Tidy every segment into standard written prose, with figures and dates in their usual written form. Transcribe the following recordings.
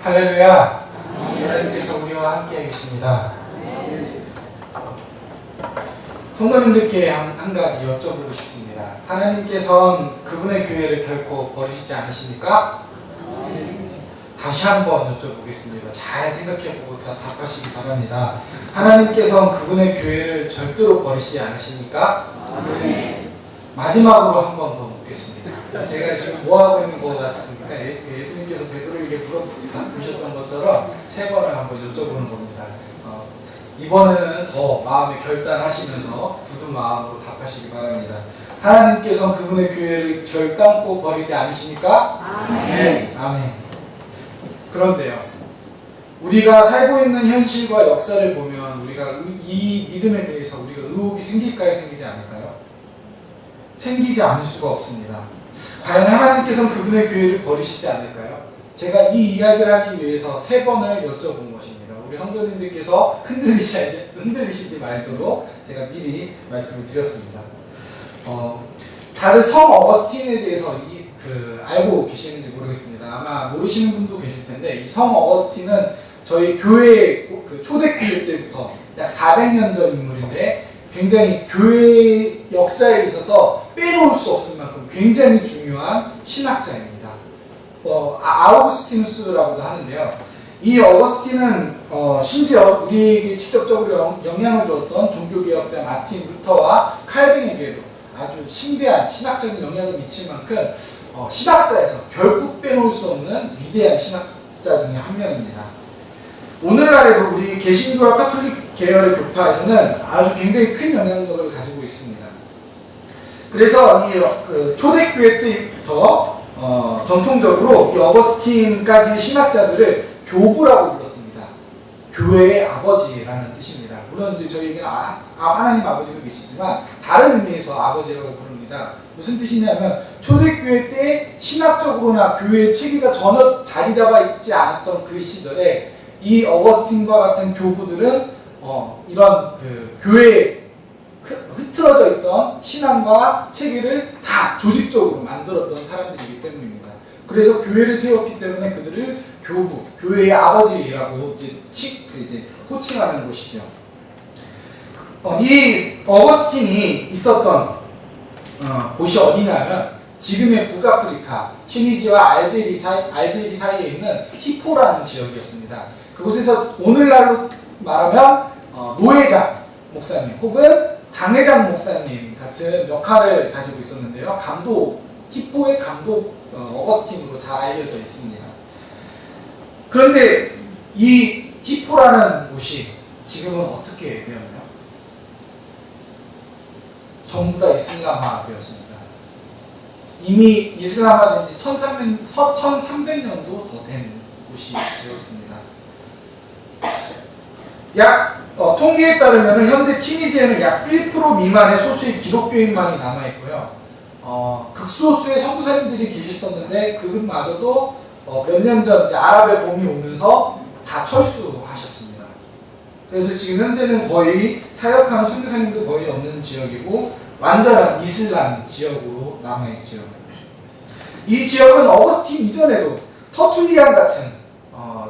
할렐루야. 하나님께서 우리와 함께 계십니다. 성도님들께 한 가지 여쭤보고 싶습니다. 하나님께서는 그분의 교회를 결코 버리시지 않으십니까? 다시 한번 여쭤보겠습니다. 잘 생각해보고 답하시기 바랍니다. 하나님께서는 그분의 교회를 절대로 버리시지 않으십니까? 마지막으로 한 번 더 묻겠습니다. 제가 지금 뭐하고 있는 것 같습니까? 예수님께서 베드로에게 물어보셨던 것처럼 세 번을 한번 여쭤보는 겁니다. 이번에는 더 마음에 결단하시면서 굳은 마음으로 답하시기 바랍니다. 하나님께서는 그분의 교회를 결단코 버리지 않으십니까? 아멘. 아멘. 그런데요, 우리가 살고 있는 현실과 역사를 보면 우리가 이 믿음에 대해서 우리가 의혹이 생길까요? 생기지 않을까요? 생기지 않을 수가 없습니다. 과연 하나님께서는 그분의 교회를 버리시지 않을까요? 제가 이 이야기를 하기 위해서 세 번을 여쭤본 것입니다. 우리 성도님들께서 흔들리시지 말도록 제가 미리 말씀을 드렸습니다. 다들 성 어거스틴에 대해서 알고 계시는지 모르겠습니다. 아마 모르시는 분도 계실 텐데, 이 성 어거스틴은 저희 교회 초대교회 때부터 약 400년 전 인물인데, 굉장히 교회 역사에 있어서 빼놓을 수 없을 만큼 굉장히 중요한 신학자입니다. 아우구스티누스라고도 하는데요. 이 어거스틴은 심지어 우리에게 직접적으로 영향을 주었던 종교개혁자 마틴 루터와 칼빈에게도 아주 심대한 신학적인 영향을 미칠 만큼 신학사에서 결국 빼놓을 수 없는 위대한 신학자 중에 한 명입니다. 오늘날에도 우리 개신교와 카톨릭 계열의 교파에서는 아주 굉장히 큰 영향력을 가지고 있습니다. 그래서 이 초대교회 때부터 전통적으로 이 어거스틴까지의 신학자들을 교부라고 불렀습니다. 교회의 아버지라는 뜻입니다. 물론 이제 저희에게는 하나님 아버지가 있으지만 다른 의미에서 아버지라고 부릅니다. 무슨 뜻이냐면, 초대교회 때 신학적으로나 교회의 체계가 전혀 자리 잡아 있지 않았던 그 시절에 이 어거스틴과 같은 교부들은 이런 교회에 흐트러져 있던 신앙과 체계를 다 조직적으로 만들었던 사람들이기 때문입니다. 그래서 교회를 세웠기 때문에 그들을 교부, 교회의 아버지라고 이제 호칭하는 것이죠. 이 어거스틴이 있었던 곳이 어디냐면, 지금의 북아프리카, 튀니지와 알제리 사이에 있는 히포라는 지역이었습니다. 그곳에서 오늘날로 말하면 노회장 목사님 혹은 당회장 목사님 같은 역할을 가지고 있었는데요. 히포의 감독 어거스틴으로 잘 알려져 있습니다. 그런데 이 히포라는 곳이 지금은 어떻게 되었나요? 전부 다 이슬람화 되었습니다. 이미 이슬람화된 지 1300년도 더 된 곳이 되었습니다. 통계에 따르면 현재 튀니지에는 약 1% 미만의 소수의 기독교인만이 남아있고요. 극소수의 선교사님들이 계셨었는데 그분마저도 몇 년 전 아랍의 봄이 오면서 다 철수하셨습니다. 그래서 지금 현재는 거의 사역하는 선교사님도 거의 없는 지역이고 완전한 이슬람 지역으로 남아있죠. 이 지역은 어거스틴 이전에도 터툴리안 같은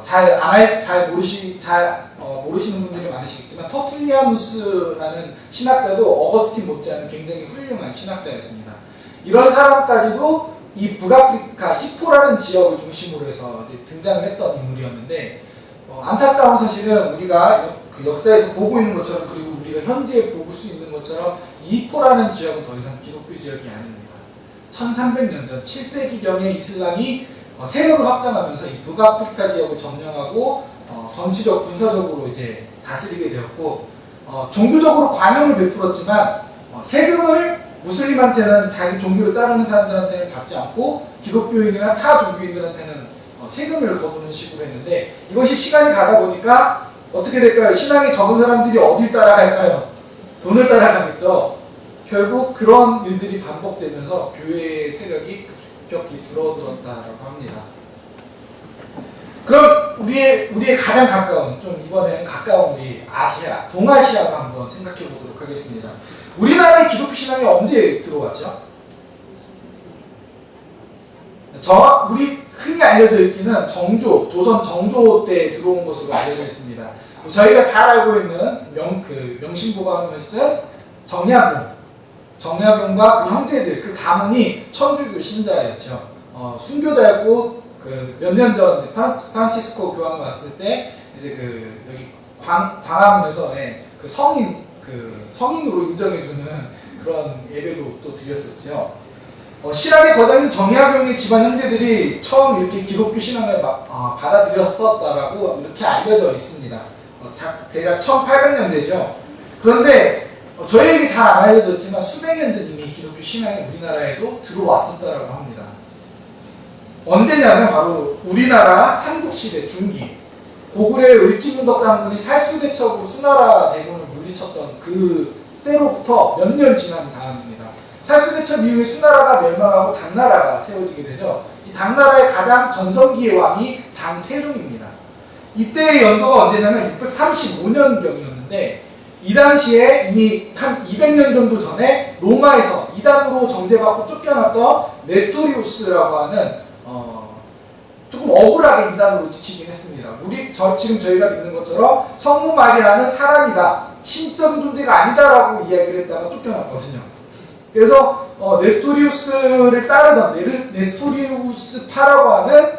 잘 모르시는 분들이 많으시겠지만, 터툴리아누스라는 신학자도 어거스틴 못지않은 굉장히 훌륭한 신학자였습니다. 이런 사람까지도 이 북아프리카 히포라는 지역을 중심으로 해서 이제 등장을 했던 인물이었는데, 안타까운 사실은 우리가 그 역사에서 보고 있는 것처럼, 그리고 우리가 현재 볼 수 있는 것처럼 이 히포라는 지역은 더 이상 기독교 지역이 아닙니다. 1300년 전 7세기경에 이슬람이 세력을 확장하면서 이 북아프리카 지역을 점령하고 정치적, 군사적으로 이제 다스리게 되었고, 종교적으로 관용을 베풀었지만 세금을 무슬림한테는, 자기 종교를 따르는 사람들한테는 받지 않고 기독교인이나 타 종교인들한테는 세금을 거두는 식으로 했는데, 이것이 시간이 가다 보니까 어떻게 될까요? 신앙이 적은 사람들이 어딜 따라갈까요? 돈을 따라가겠죠. 결국 그런 일들이 반복되면서 교회의 세력이 급격히 줄어들었다라고 합니다. 그럼 우리의 가장 가까운, 좀 이번에는 가까운 우리 아시아, 동아시아도 한번 생각해 보도록 하겠습니다. 우리나라의 기독교 신앙이 언제 들어왔죠? 흔히 알려져 있기는 조선 정조 때 들어온 것으로 알려져 있습니다. 저희가 잘 알고 있는 명심보감을 쓴 정약용과 그 형제들, 그 가문이 천주교 신자였죠. 순교자였고, 몇 년 전 프란치스코 교황 왔을 때 이제 여기 광화문에서 성인으로 인정해주는 그런 예배도 또 드렸었죠. 실학의 거장인 정약용의 집안 형제들이 처음 이렇게 기독교 신앙을 받아들였었다라고 이렇게 알려져 있습니다. 대략 1800년대죠. 그런데 저희에게 잘 안 알려졌지만 수백 년 전 이미 기독교 신앙이 우리나라에도 들어왔었다라고 합니다. 언제냐면 바로 우리나라 삼국시대 중기, 고구려의 을지문덕 장군이 살수대첩으로 수나라 대군을 물리쳤던 그 때로부터 몇 년 지난 다음입니다. 살수대첩 이후에 수나라가 멸망하고 당나라가 세워지게 되죠. 이 당나라의 가장 전성기의 왕이 당태종입니다. 이때의 연도가 언제냐면 635년경이었는데 이 당시에 이미 한 200년 정도 전에 로마에서 이단으로 정죄받고 쫓겨났던 네스토리우스라고 하는 조금 억울하게 이단으로 지키긴 했습니다. 지금 저희가 믿는 것처럼 성모 마리아는 사람이다, 신적인 존재가 아니다라고 이야기를 했다가 쫓겨났거든요. 그래서 네스토리우스를 따르던 네스토리우스파라고 하는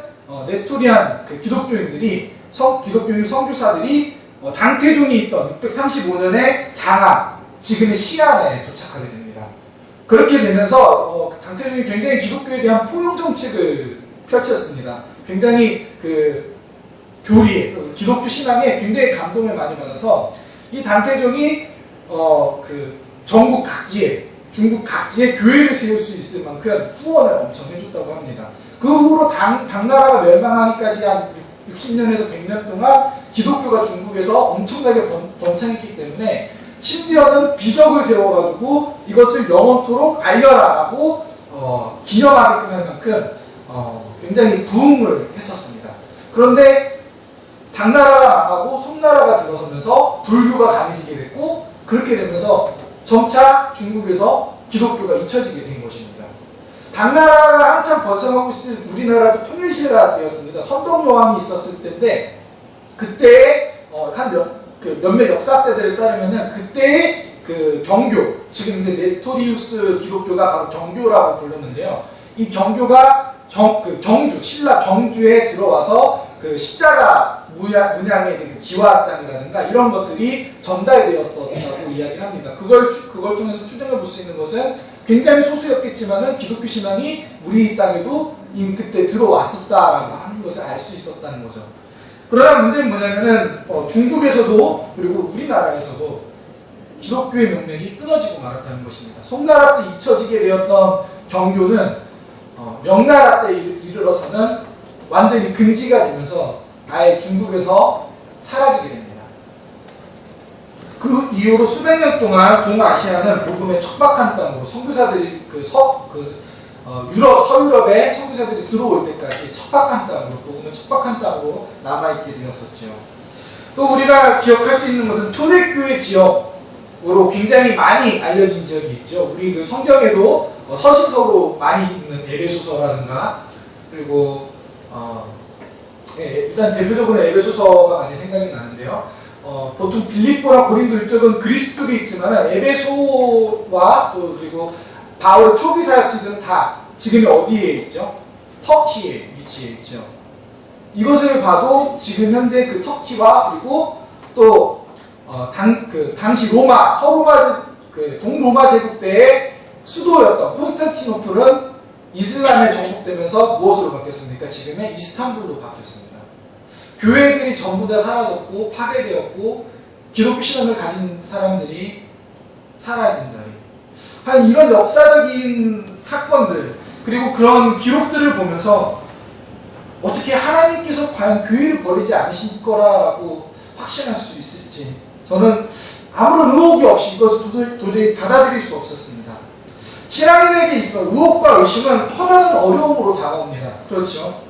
네스토리안 기독교인들이 기독교인 선교사들이 당태종이 있던 635년에 장안, 지금의 시안에 도착하게 됩니다. 그렇게 되면서 당태종이 굉장히 기독교에 대한 포용 정책을 펼쳤습니다. 굉장히 기독교 신앙에 굉장히 감동을 많이 받아서 이 당태종이 전국 각지에, 중국 각지에 교회를 세울 수 있을 만큼 후원을 엄청 해줬다고 합니다. 그 후로 당나라가 멸망하기까지 한 60년에서 100년 동안 기독교가 중국에서 엄청나게 번창했기 때문에 심지어는 비석을 세워가지고 이것을 영원토록 알려라라고 기념하게끔 할 만큼 굉장히 부흥을 했었습니다. 그런데 당나라가 망하고 송나라가 들어서면서 불교가 강해지게 됐고, 그렇게 되면서 점차 중국에서 기독교가 잊혀지게 된 것입니다. 당나라가 한참 번성하고 있을 때 우리나라도 통일시대가 되었습니다. 선덕여왕이 있었을 때인데, 그때 몇몇 역사학자들에 따르면은 그때의 경교, 지금 이제 네스토리우스 기독교가 바로 경교라고 불렀는데요. 이 경교가 신라 경주에 들어와서 십자가 문양의 기와장이라든가 이런 것들이 전달되었었다고 이야기를 합니다. 그걸 통해서 추정해 볼 수 있는 것은 굉장히 소수였겠지만은 기독교 신앙이 우리 땅에도 이미 그때 들어왔었다라고 하는 것을 알 수 있었다는 거죠. 그러나 문제는 뭐냐면은 중국에서도 그리고 우리나라에서도 기독교의 명맥이 끊어지고 말았다는 것입니다. 송나라 때 잊혀지게 되었던 경교는 명나라 때 이르러서는 완전히 금지가 되면서 아예 중국에서 사라지게 됩니다. 그 이후로 수백 년 동안 동아시아는 복음의 척박한 땅으로 선교사들이 서유럽에 선교사들이 들어올 때까지 척박한 땅으로, 복음의 척박한 땅으로 남아있게 되었었죠. 또 우리가 기억할 수 있는 것은 초대교회 지역으로 굉장히 많이 알려진 지역이 있죠. 우리 성경에도 서신서로 많이 있는 에베소서라든가, 그리고 일단 대표적으로 에베소서가 많이 생각이 나는데요. 보통 빌립보나 고린도 이쪽은 그리스 쪽에 있지만 에베소와 또 그리고 바울의 초기 사역지들은 다 지금 어디에 있죠? 터키에 위치해 있죠. 이것을 봐도 지금 현재 터키와 그리고 또 당시 동로마 제국 때의 수도였던 콘스탄티노플은 이슬람에 정복되면서 무엇으로 바뀌었습니까? 지금의 이스탄불로 바뀌었습니다. 교회들이 전부 다 사라졌고 파괴되었고 기독교 신앙을 가진 사람들이 사라진 자리. 이런 역사적인 사건들 그리고 그런 기록들을 보면서 어떻게 하나님께서 과연 교회를 버리지 않으실 거라고 확신할 수 있을지 저는 아무런 의혹이 없이 이것을 도저히 받아들일 수 없었습니다. 신앙인에게 있어 의혹과 의심은 커다란 어려움으로 다가옵니다. 그렇죠?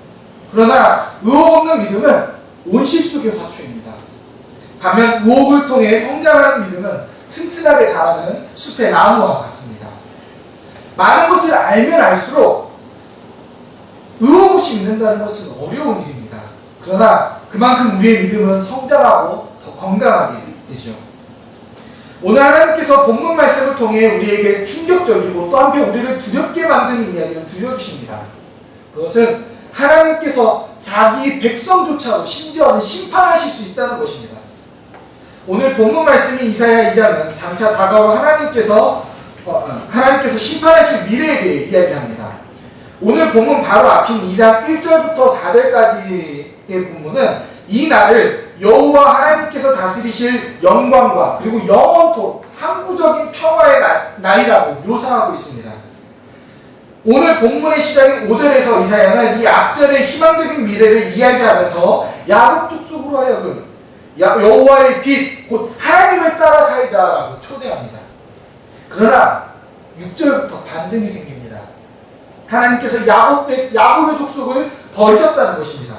그러나 의혹 없는 믿음은 온실 속의 화초입니다. 반면 의혹을 통해 성장하는 믿음은 튼튼하게 자라는 숲의 나무와 같습니다. 많은 것을 알면 알수록 의혹 없이 믿는다는 것은 어려운 일입니다. 그러나 그만큼 우리의 믿음은 성장하고 더 건강하게 되죠. 오늘 하나님께서 본문 말씀을 통해 우리에게 충격적이고 또 한편 우리를 두렵게 만드는 이야기를 들려주십니다. 그것은 하나님께서 자기 백성조차도 심지어는 심판하실 수 있다는 것입니다. 오늘 본문 말씀인 이사야 2장은 장차 다가올 하나님께서 심판하실 미래에 대해 이야기합니다. 오늘 본문 바로 앞인 2장 1절부터 4절까지의 본문은 이 날을 여호와 하나님께서 다스리실 영광과 그리고 영원토록 항구적인 평화의 날이라고 묘사하고 있습니다. 오늘 본문의 시작인 5절에서 이사야는 이 앞절의 희망적인 미래를 이야기하면서 야곱 족속으로 하여금 여호와의 빛, 곧 하나님을 따라 살자라고 초대합니다. 그러나 6절부터 반전이 생깁니다. 하나님께서 야곱의 족속을 버리셨다는 것입니다.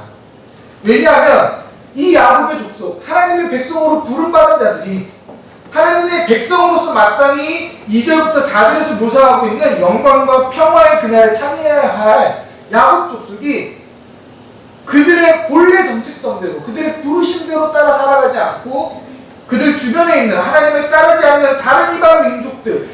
왜냐하면 이 야곱의 족속, 하나님의 백성으로 부름받은 자들이 하나님의 백성으로서 마땅히 2절부터 4절에서 묘사하고 있는 영광과 평화의 그날에 참여해야 할 야곱 족속이 그들의 본래 정체성대로, 그들의 부르심대로 따라 살아가지 않고 그들 주변에 있는 하나님을 따르지 않는 다른 이방 민족들,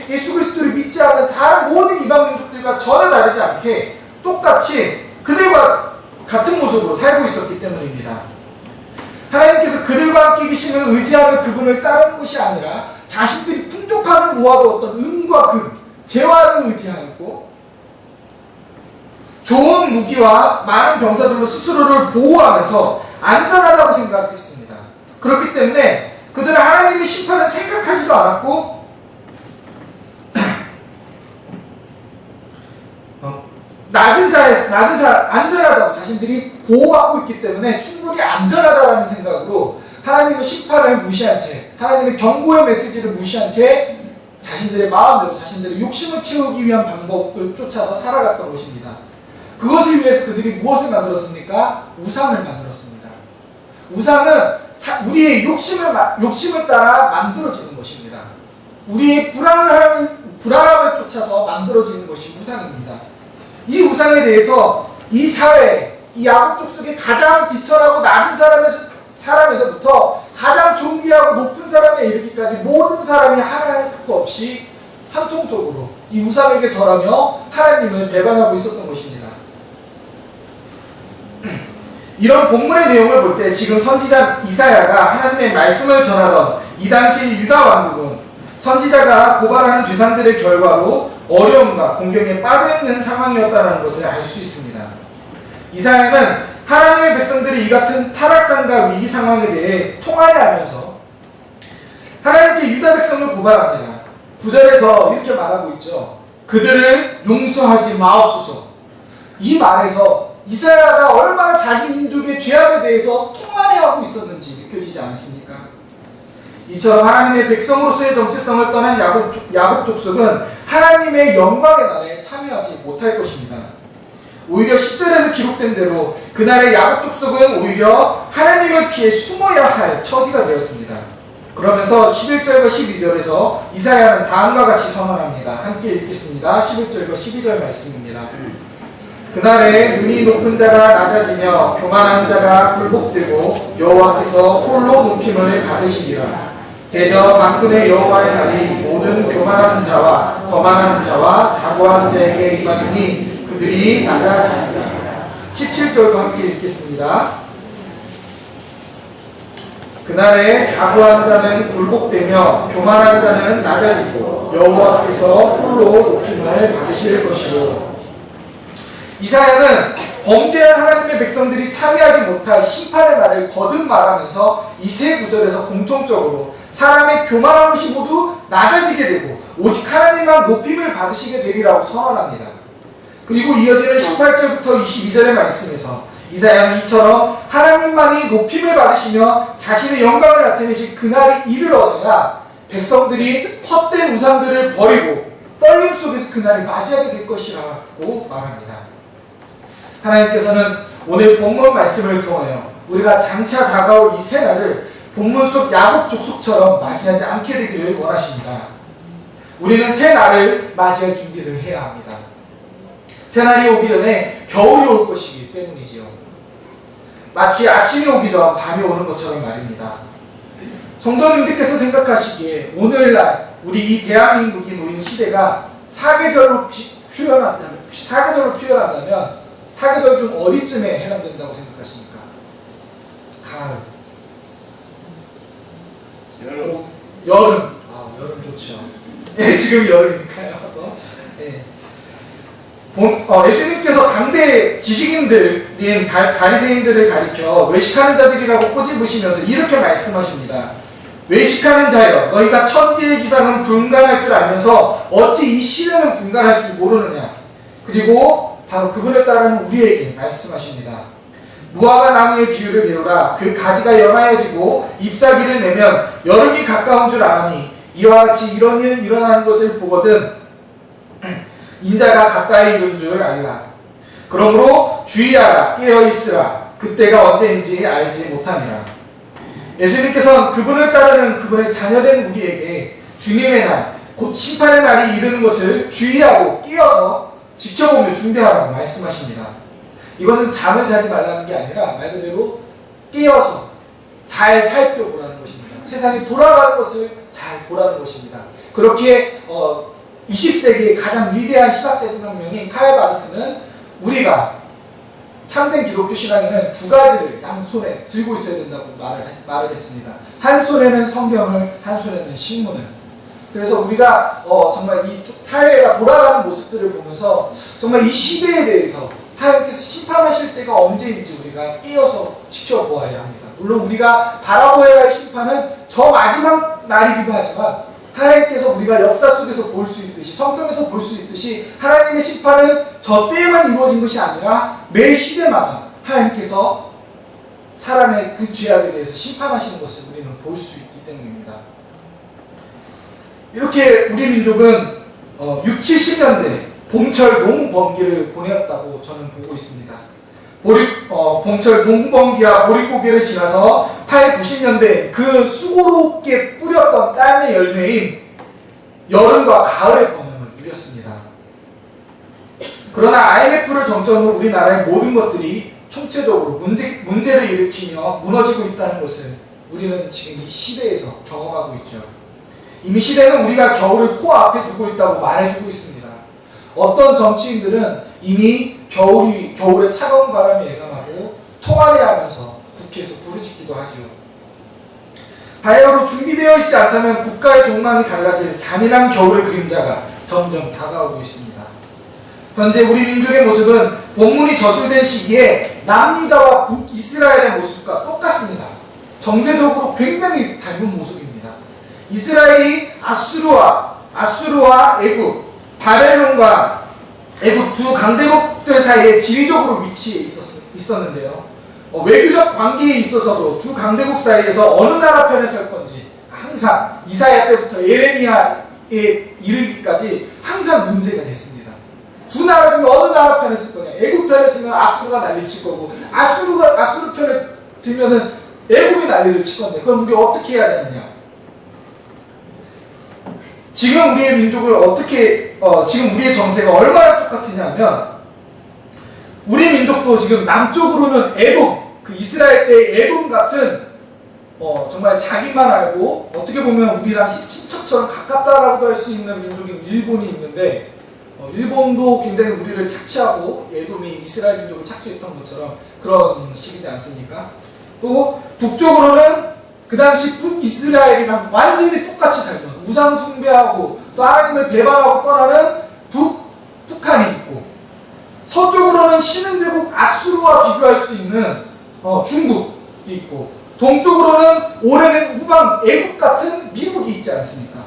예수 그리스도를 믿지 않는 다른 모든 이방 민족들과 전혀 다르지 않게 똑같이 그들과 같은 모습으로 살고 있었기 때문입니다. 하나님께서 그들과 함께 계시면 의지하는 그분을 따르는 것이 아니라 자신들이 풍족하게 모아두었던 은과 금, 재화를 의지하였고 좋은 무기와 많은 병사들로 스스로를 보호하면서 안전하다고 생각했습니다. 그렇기 때문에 그들은 하나님의 심판을 생각하지도 않았고 안전하다고 자신들이 보호하고 있기 때문에 충분히 안전하다라는 생각으로 하나님의 심판을 무시한 채, 하나님의 경고의 메시지를 무시한 채 자신들의 마음대로 자신들의 욕심을 채우기 위한 방법을 쫓아서 살아갔던 것입니다. 그것을 위해서 그들이 무엇을 만들었습니까? 우상을 만들었습니다. 우상은 우리의 욕심을 따라 만들어지는 것입니다. 우리의 불안함을 쫓아서 만들어지는 것이 우상입니다. 이 우상에 대해서 이 사회, 이 야곱 족속의 가장 비천하고 낮은 사람에서부터 가장 존귀하고 높은 사람에 이르기까지 모든 사람이 하나할 것 없이 한 통속으로 이 우상에게 절하며 하나님을 배반하고 있었던 것입니다. 이런 본문의 내용을 볼 때 지금 선지자 이사야가 하나님의 말씀을 전하던 이 당시 유다 왕국은 선지자가 고발하는 죄상들의 결과로 어려움과 공경에 빠져있는 상황이었다는 것을 알 수 있습니다. 이사야는 하나님의 백성들이 이 같은 타락상과 위기 상황에 대해 통화하면서 하나님께 유다 백성을 고발합니다. 9절에서 이렇게 말하고 있죠. 그들을 용서하지 마옵소서. 이 말에서 이사야가 얼마나 자기 민족의 죄악에 대해서 통화하고 있었는지 느껴지지 않습니까? 이처럼 하나님의 백성으로서의 정체성을 떠난 야곱 족속은 하나님의 영광의 날에 참여하지 못할 것입니다. 오히려 10절에서 기록된 대로 그날의 야곱 족속은 오히려 하나님을 피해 숨어야 할 처지가 되었습니다. 그러면서 11절과 12절에서 이사야는 다음과 같이 선언합니다. 함께 읽겠습니다. 11절과 12절 말씀입니다. 그날에 능히 높은 자가 낮아지며 교만한 자가 굴복되고 여호와께서 홀로 높임을 받으시리라. 대저 만군의 여호와의 날이 모든 교만한 자와 거만한 자와 자고한 자에게 임하리니 그들이 낮아지리라. 17절도 함께 읽겠습니다. 그날에 자고한 자는 굴복되며 교만한 자는 낮아지고 여호와께서 홀로 높임을 받으실 것이요. 이사야는 범죄한 하나님의 백성들이 참여하지 못할 심판의 날을 거듭 말하면서 이 세 구절에서 공통적으로 사람의 교만한 것이 모두 낮아지게 되고 오직 하나님만 높임을 받으시게 되리라고 선언합니다. 그리고 이어지는 18절부터 22절의 말씀에서 이사야는 이처럼 하나님만이 높임을 받으시며 자신의 영광을 나타내실 그날이 이르러서야 백성들이 헛된 우상들을 버리고 떨림 속에서 그날을 맞이하게 될 것이라고 말합니다. 하나님께서는 오늘 본문 말씀을 통하여 우리가 장차 다가올 이 새 날을 본문 속 야곱 족속처럼 맞이하지 않게 되기를 원하십니다. 우리는 새 날을 맞이할 준비를 해야 합니다. 새날이 오기 전에 겨울이 올 것이기 때문이지요. 마치 아침이 오기 전 밤이 오는 것처럼 말입니다. 성도님들께서 생각하시기에 오늘날 우리 이 대한민국이 놓인 시대가 사계절로 표현한다면 사계절 중 어디쯤에 해당된다고 생각하십니까? 가을, 여름. 여름 좋죠. 네, 지금 여름이니까요. 네. 예수님께서 당대 지식인들인 바리새인들을 가리켜 외식하는 자들이라고 꼬집으시면서 이렇게 말씀하십니다. 외식하는 자여, 너희가 천지의 기상은 분간할 줄 알면서 어찌 이 시대는 분간할 줄 모르느냐. 그리고 바로 그분에 따르는 우리에게 말씀하십니다. 무화과 나무의 비유를 배우라. 그 가지가 연하여지고 잎사귀를 내면 여름이 가까운 줄 아니, 이와 같이 이런 일 일어나는 것을 보거든 인자가 가까이 이른 줄 알라. 그러므로 주의하라, 깨어있으라. 그때가 언제인지 알지 못함이라. 예수님께서는 그분을 따르는 그분의 자녀된 우리에게 주님의 날, 곧 심판의 날이 이르는 것을 주의하고 깨어서 지켜보며 준비하라고 말씀하십니다. 이것은 잠을 자지 말라는 게 아니라 말 그대로 깨어서 잘 살펴보라는 것입니다. 세상이 돌아가는 것을 잘 보라는 것입니다. 그렇게 20세기의 가장 위대한 신학자중 한 명인 칼 마르트는 우리가 참된 기독교 신앙에는 두 가지를 양손에 들고 있어야 된다고 말을 했습니다. 한 손에는 성경을, 한 손에는 신문을. 그래서 우리가 정말 이 사회가 돌아가는 모습들을 보면서 정말 이 시대에 대해서 하나님께서 심판하실 때가 언제인지 우리가 깨어서 지켜보아야 합니다. 물론 우리가 바라보아야 할 심판은 저 마지막 날이기도 하지만 하나님께서 우리가 역사 속에서 볼 수 있듯이, 성경에서 볼 수 있듯이 하나님의 심판은 저 때에만 이루어진 것이 아니라 매 시대마다 하나님께서 사람의 그 죄악에 대해서 심판하시는 것을 우리는 볼 수 있기 때문입니다. 이렇게 우리 민족은 6, 70년대 봄철 농번기를 보내었다고 저는 보고 있습니다. 봄철 농번기와 보릿고개를 지나서 8, 90년대 그 수고롭게 뿌렸던 땀의 열매인 여름과 가을의 번영을 누렸습니다. 그러나 IMF를 정점으로 우리나라의 모든 것들이 총체적으로 문제를 일으키며 무너지고 있다는 것을 우리는 지금 이 시대에서 경험하고 있죠. 이미 시대는 우리가 겨울을 코앞에 두고 있다고 말해주고 있습니다. 어떤 정치인들은 이미 겨울에 차가운 바람이 예감하고 통화례하면서 국회에서 부르짖기도 하죠. 바야흐로 준비되어 있지 않다면 국가의 종망이 달라질 잔인한 겨울의 그림자가 점점 다가오고 있습니다. 현재 우리 민족의 모습은 본문이 저술된 시기에 남유다와 북이스라엘의 모습과 똑같습니다. 정세적으로 굉장히 닮은 모습입니다. 이스라엘이 아수르와 애굽, 바벨론과 애굽 두 강대국들 사이에 지리적으로 위치해 있었는데요. 외교적 관계에 있어서도 두 강대국 사이에서 어느 나라 편에 설 건지 항상 이사야 때부터 예레미야에 이르기까지 항상 문제가 됐습니다. 두 나라 중에 어느 나라 편에 쓸 거냐. 애굽 편에 쓰면 아수르가 난리를 칠 거고 아수르 편에 들면은 애굽이 난리를 칠 건데 그럼 우리 어떻게 해야 되느냐. 지금 우리의 민족을 지금 우리의 정세가 얼마나 똑같으냐면 우리 민족도 지금 남쪽으로는 에돔, 그 이스라엘 때의 에돔 같은 정말 자기만 알고 어떻게 보면 우리랑 친척처럼 가깝다라고도 할 수 있는 민족인 일본이 있는데 일본도 굉장히 우리를 착취하고 에돔이 이스라엘 민족을 착취했던 것처럼 그런 식이지 않습니까? 또 북쪽으로는 그 당시 북이스라엘이랑 완전히 똑같이 닮은 우상 숭배하고 또 하나님을 배반하고 떠나는 북한이 있고 서쪽으로는 신흥제국 아수르와 비교할 수 있는 중국이 있고 동쪽으로는 오래된 우방 애국 같은 미국이 있지 않습니까?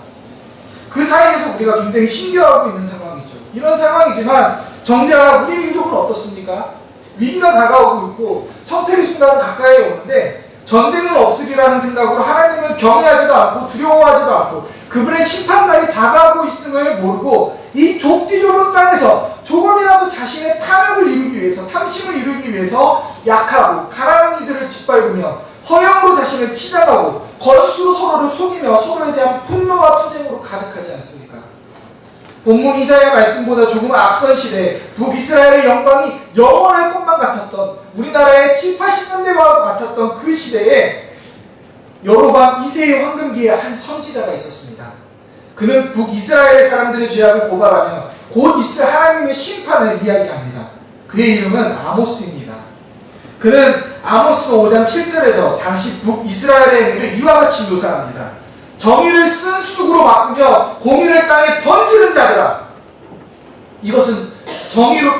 그 사이에서 우리가 굉장히 힘겨워하고 있는 상황이죠. 이런 상황이지만 정작 우리 민족은 어떻습니까? 위기가 다가오고 있고 선택의 순간은 가까이 오는데 전쟁은 없으리라는 생각으로 하나님을 경외하지도 않고 두려워하지도 않고 그분의 심판날이 다가오고 있음을 모르고 이 좁디 좁은 땅에서 조금이라도 자신의 탐욕을 이루기 위해서, 탐심을 이루기 위해서 약하고 가난한 이들을 짓밟으며 허영으로 자신을 치장하고 거짓으로 서로를 속이며 서로에 대한 분노와 투쟁으로 가득하지 않습니까? 본문 이사야 말씀보다 조금 앞선 시대에 북이스라엘의 영광이 영원할 것만 같았던, 우리나라의 7, 80년대와 같았던 그 시대에 여로보암 2세의 황금기에 한 선지자가 있었습니다. 그는 북이스라엘의 사람들의 죄악을 고발하며 곧 있을 하나님의 심판을 이야기합니다. 그의 이름은 아모스입니다. 그는 아모스 5장 7절에서 당시 북이스라엘의 행위를 이와 같이 묘사합니다. 정의를 쓴 쑥으로 바꾸며 공의를 땅에 던지는 자들아. 이것은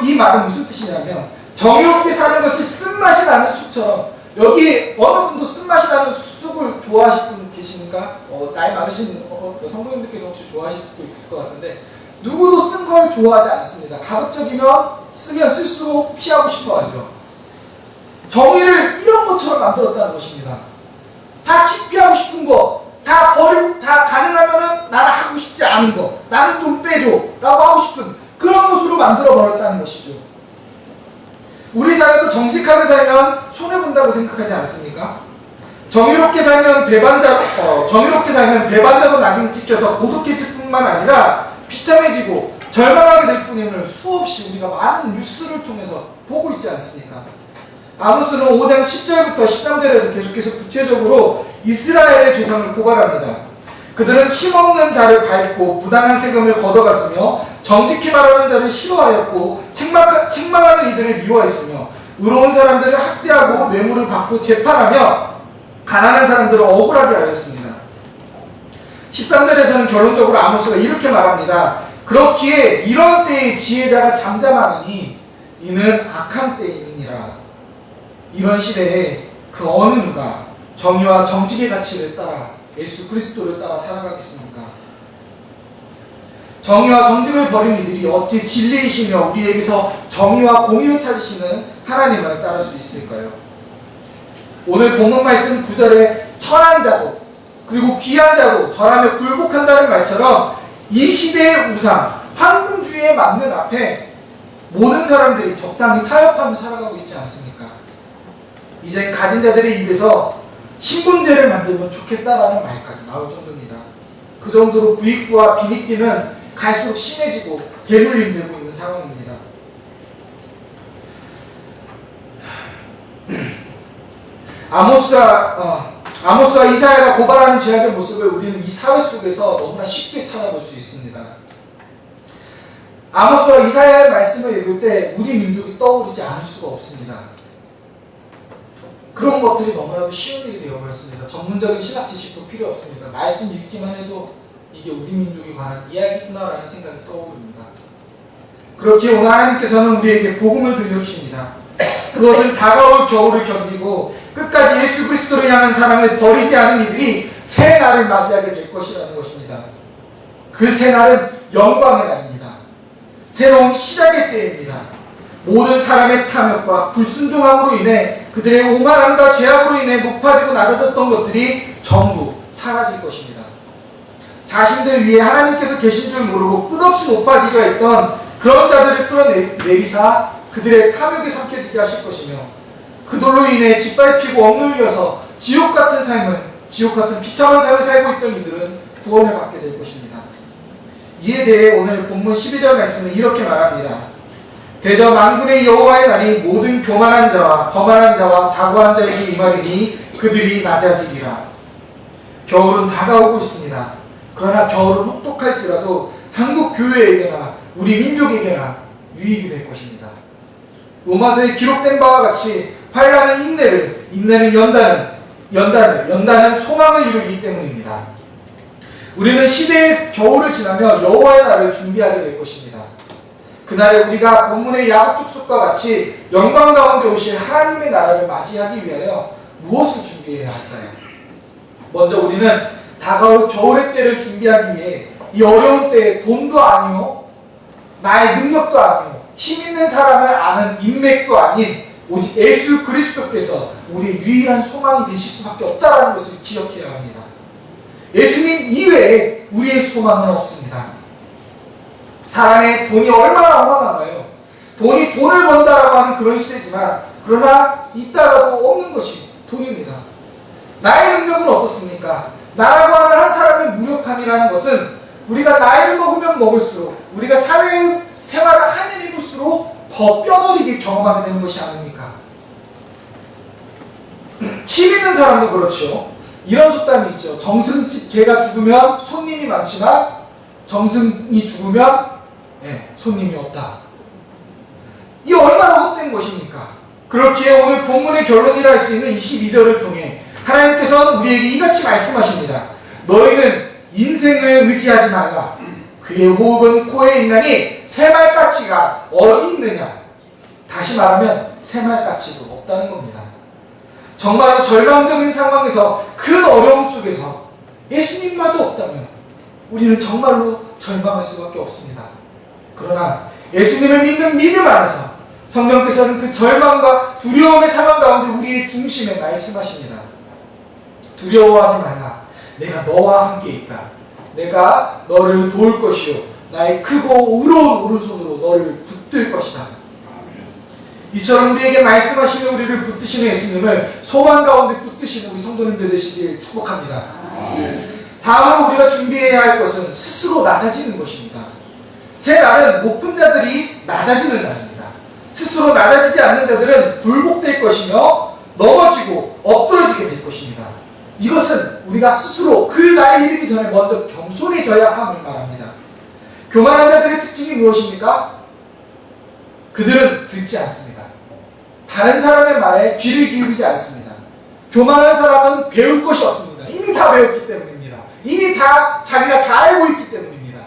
이 말은 무슨 뜻이냐면, 정의롭게 사는 것이 쓴맛이 나는 쑥처럼, 여기 어느 분도 쓴맛이 나는 쑥을 좋아하실 분 계신가? 나이 많으신 성도님들께서 혹시 좋아하실 수도 있을 것 같은데, 누구도 쓴 걸 좋아하지 않습니다. 가급적이면 쓰면 쓸수록 피하고 싶어 하죠. 정의를 이런 것처럼 만들었다는 것입니다. 다 기피하고 싶은 거, 다 버리고, 다 가능하면은 나는 하고 싶지 않은 거, 나는 좀 빼줘 라고 하고 싶은 그런 것으로 만들어 버렸다는 것이죠. 우리 사회도 정직하게 살면 손해본다고 생각하지 않습니까? 정의롭게 살면 배반자로 낙인 찍혀서 고독해질 뿐만 아니라 비참해지고 절망하게 될 뿐임을 수없이 우리가 많은 뉴스를 통해서 보고 있지 않습니까? 아모스는 5장 10절부터 13절에서 계속해서 구체적으로 이스라엘의 죄상을 고발합니다. 그들은 힘없는 자를 밟고 부당한 세금을 걷어갔으며 정직히 말하는 자를 싫어하였고 책망하는 이들을 미워했으며 의로운 사람들을 학대하고 뇌물을 받고 재판하며 가난한 사람들을 억울하게 하였습니다. 13절에서는 결론적으로 아모스가 이렇게 말합니다. 그렇기에 이런 때에 지혜자가 잠잠하니 이는 악한 때이니라. 이런 시대에 그 어느 누가 정의와 정직의 가치를 따라 예수 그리스도를 따라 살아가겠습니까? 정의와 정직을 버린 이들이 어찌 진리이시며 우리에게서 정의와 공의를 찾으시는 하나님을 따를 수 있을까요? 오늘 본문 말씀 9절에 천한 자도 그리고 귀한 자도 절하며 굴복한다는 말처럼 이 시대의 우상, 황금주의에 맞는 앞에 모든 사람들이 적당히 타협하며 살아가고 있지 않습니까? 이제 가진 자들의 입에서 신분제를 만들면 좋겠다라는 말까지 나올 정도입니다. 그 정도로 부익부와 빈익비는 갈수록 심해지고 대물림되고 있는 상황입니다. 아모스와 이사야가 고발하는 죄악의 모습을 우리는 이 사회 속에서 너무나 쉽게 찾아볼 수 있습니다. 아모스와 이사야의 말씀을 읽을 때 우리 민족이 떠오르지 않을 수가 없습니다. 그런 것들이 너무나도 쉬운 일이 되어버렸습니다. 전문적인 신학 지식도 필요 없습니다. 말씀 읽기만 해도 이게 우리 민족에 관한 이야기구나라는 생각이 떠오릅니다. 그렇게 오늘 하나님께서는 우리에게 복음을 들려주십니다. 그것은 다가올 겨울을 견디고 끝까지 예수 그리스도를 향한 사랑을 버리지 않은 이들이 새 날을 맞이하게 될 것이라는 것입니다. 그 새 날은 영광의 날입니다. 새로운 시작의 때입니다. 모든 사람의 탐욕과 불순종함으로 인해 그들의 오만함과 죄악으로 인해 높아지고 낮아졌던 것들이 전부 사라질 것입니다. 자신들 위에 하나님께서 계신 줄 모르고 끝없이 높아지려 했던 그런 자들을 끌어내리사 그들의 탐욕에 삼켜지게 하실 것이며 그들로 인해 짓밟히고 억눌려서 지옥 같은 비참한 삶을 살고 있던 이들은 구원을 받게 될 것입니다. 이에 대해 오늘 본문 12절 말씀은 이렇게 말합니다. 대저 만군의 여호와의 날이 모든 교만한 자와 거만한 자와 자고한 자에게 임하리니 그들이 낮아지리라. 겨울은 다가오고 있습니다. 그러나 겨울은 혹독할지라도 한국 교회에게나 우리 민족에게나 유익이 될 것입니다. 로마서에 기록된 바와 같이 환난은 인내를, 인내는 연단은 소망을 이루기 때문입니다. 우리는 시대의 겨울을 지나며 여호와의 날을 준비하게 될 것입니다. 그날에 우리가 본문의 야곱 족속과 같이 영광 가운데 오실 하나님의 나라를 맞이하기 위하여 무엇을 준비해야 할까요? 먼저 우리는 다가올 겨울의 때를 준비하기 위해 이 어려운 때에 돈도 아니요, 나의 능력도 아니요, 힘 있는 사람을 아는 인맥도 아닌 오직 예수 그리스도께서 우리의 유일한 소망이 되실 수밖에 없다는 것을 기억해야 합니다. 예수님 이외에 우리의 소망은 없습니다. 사람의 돈이 얼마나 어마어마한가요? 돈이 돈을 번다라고 하는 그런 시대지만 그러나 있다가도 없는 것이 돈입니다. 나의 능력은 어떻습니까? 나라고 하는 한 사람의 무력함이라는 것은 우리가 나이를 먹으면 먹을수록 우리가 사회 생활을 하면 해볼수록 더 뼈저리게 경험하게 되는 것이 아닙니까? 힘 있는 사람도 그렇죠. 이런 속담이 있죠. 정승집 개가 죽으면 손님이 많지만 정승이 죽으면 손님이 없다. 이 얼마나 헛된 것입니까? 그렇기에 오늘 본문의 결론이라 할 수 있는 22절을 통해 하나님께서는 우리에게 이같이 말씀하십니다. 너희는 인생을 의지하지 말라. 그의 호흡은 코에 있나니 새말가치가 어디 있느냐. 다시 말하면 새말가치도 없다는 겁니다. 정말로 절망적인 상황에서 큰 어려움 속에서 예수님마저 없다면 우리는 정말로 절망할 수밖에 없습니다. 그러나 예수님을 믿는 믿음 안에서 성령께서는 그 절망과 두려움의 상황 가운데 우리의 중심에 말씀하십니다. 두려워하지 말라. 내가 너와 함께 있다. 내가 너를 도울 것이요 나의 크고 의로운 오른손으로 너를 붙들 것이다. 이처럼 우리에게 말씀하시는 우리를 붙드시는 예수님을 소망 가운데 붙드시는 우리 성도님들 되시길 축복합니다. 다음으로 우리가 준비해야 할 것은 스스로 낮아지는 것입니다. 새 날은 높은 자들이 낮아지는 날입니다. 스스로 낮아지지 않는 자들은 굴복될 것이며 넘어지고 엎드러지게 될 것입니다. 이것은 우리가 스스로 그 날에 이르기 전에 먼저 겸손해져야 함을 말합니다. 교만한 자들의 특징이 무엇입니까? 그들은 듣지 않습니다. 다른 사람의 말에 귀를 기울이지 않습니다. 교만한 사람은 배울 것이 없습니다. 이미 다 배웠기 때문입니다. 이미 다 자기가 다 알고 있기 때문입니다.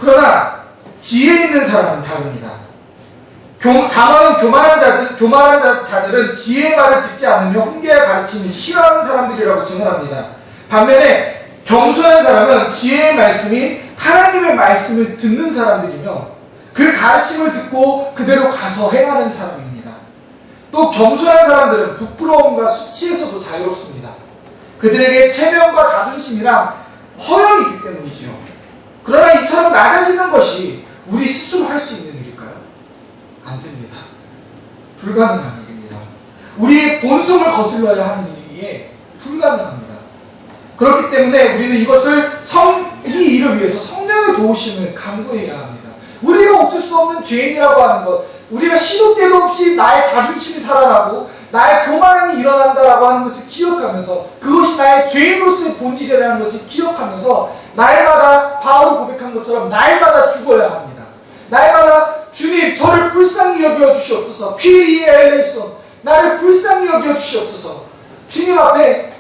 그러나 지혜 있는 사람은 다릅니다. 교만한 자들은 지혜의 말을 듣지 않으며 훈계와 가르침을 싫어하는 사람들이라고 증언합니다. 반면에 겸손한 사람은 지혜의 말씀인 하나님의 말씀을 듣는 사람들이며 그 가르침을 듣고 그대로 가서 행하는 사람입니다. 또 겸손한 사람들은 부끄러움과 수치에서도 자유롭습니다. 그들에게 체면과 자존심이랑 허영이 있기 때문이지요. 그러나 이처럼 낮아지는 것이 우리 스스로 할 수 있는 일일까요? 안 됩니다. 불가능한 일입니다. 우리의 본성을 거슬러야 하는 일이기에 불가능합니다. 그렇기 때문에 우리는 이 일을 위해서 성령의 도우심을 간구해야 합니다. 우리가 어쩔 수 없는 죄인이라고 하는 것, 우리가 시도 때도 없이 나의 자존심이 살아나고 나의 교만함이 일어난다라고 하는 것을 기억하면서 그것이 나의 죄인으로서의 본질이라는 것을 기억하면서 날마다 바울이 고백한 것처럼 날마다 죽어야 합니다. 날마다 주님 저를 불쌍히 여겨 주시옵소서. 퀴리에 엘레이손 나를 불쌍히 여겨 주시옵소서. 주님 앞에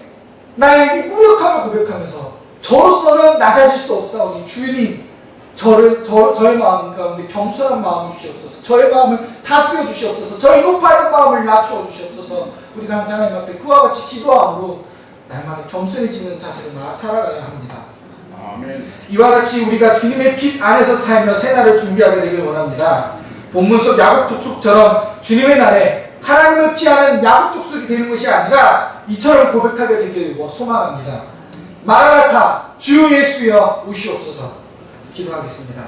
나에게 무력함을 고백하면서 저로서는 낮아질 수 없사오니 주님 저의 마음 가운데 겸손한 마음을 주시옵소서. 저의 마음을 다스려 주시옵소서. 저의 높아진 마음을 낮추어 주시옵소서. 우리가 항상 하나님 앞에 그와 같이 기도함으로 날마다 겸손해지는 자세로 살아가야 합니다. 아멘. 이와 같이 우리가 주님의 빛 안에서 살며 새날을 준비하게 되길 원합니다. 본문 속 야곱 족속처럼 주님의 날에 하나님을 피하는 야곱 족속이 되는 것이 아니라 이처럼 고백하게 되길 소망합니다. 마라나타 주 예수여 오시옵소서. 기도하겠습니다.